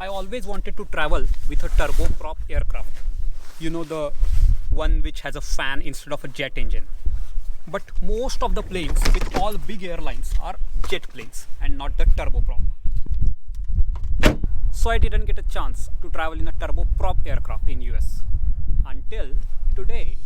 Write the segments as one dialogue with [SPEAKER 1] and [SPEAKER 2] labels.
[SPEAKER 1] I always wanted to travel with a turboprop aircraft. You know, the one which has a fan instead of a jet engine. But most of the planes with all big airlines are jet planes and not the turboprop. So I didn't get a chance to travel in a turboprop aircraft in US until today.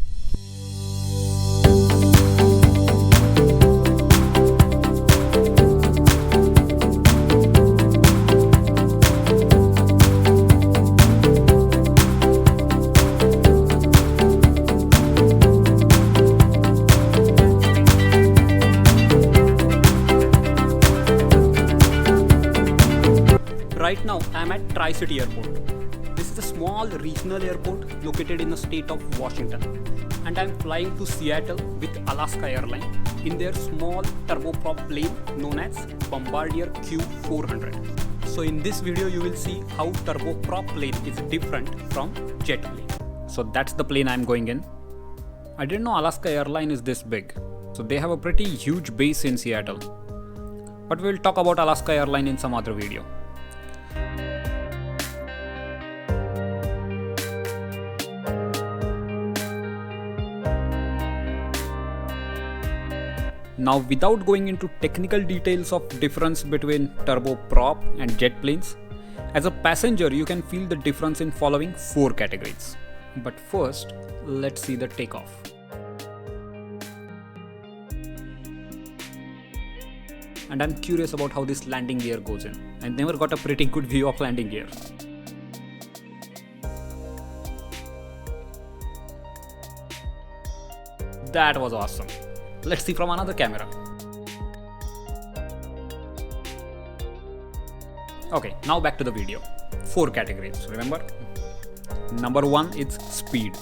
[SPEAKER 1] Right now I am at Tri-City Airport. This is a small regional airport located in the state of Washington, and I am flying to Seattle with Alaska Airlines in their small turboprop plane known as Bombardier Q400. So in this video you will see how turboprop plane is different from jet plane. So that's the plane I am going in. I didn't know Alaska Airlines is this big. So they have a pretty huge base in Seattle. But we'll talk about Alaska Airlines in some other video. Now, without going into technical details of difference between turboprop and jet planes, as a passenger you can feel the difference in following 4 categories. But first, let's see the takeoff. And I'm curious about how this landing gear goes in. I never got a pretty good view of landing gear. That was awesome. Let's see from another camera. Okay, now back to the video. 4 categories, remember? Number 1 is speed.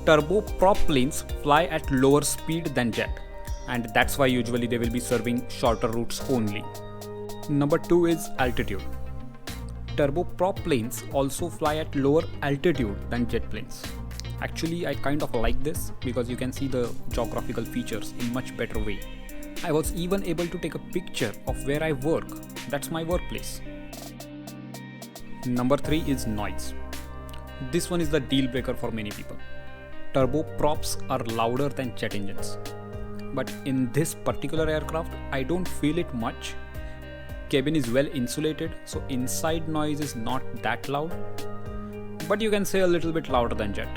[SPEAKER 1] Turboprop planes fly at lower speed than jet, and that's why usually they will be serving shorter routes only. Number 2 is altitude. Turboprop planes also fly at lower altitude than jet planes. Actually, I kind of like this because you can see the geographical features in much better way. I was even able to take a picture of where I work. That's my workplace. Number 3 is noise. This one is the deal breaker for many people. Turboprops are louder than jet engines. But in this particular aircraft, I don't feel it much. Cabin is well insulated, so inside noise is not that loud. But you can say a little bit louder than jet.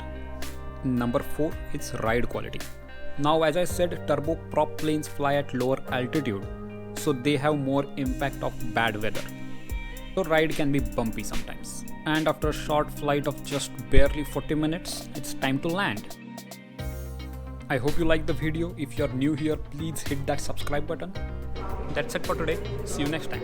[SPEAKER 1] Number 4 is ride quality. Now, as I said, turboprop planes fly at lower altitude, so they have more impact of bad weather. So ride can be bumpy sometimes. And after a short flight of just barely 40 minutes, it's time to land. I hope you liked the video. If you're new here, please hit that subscribe button. That's it for today. See you next time.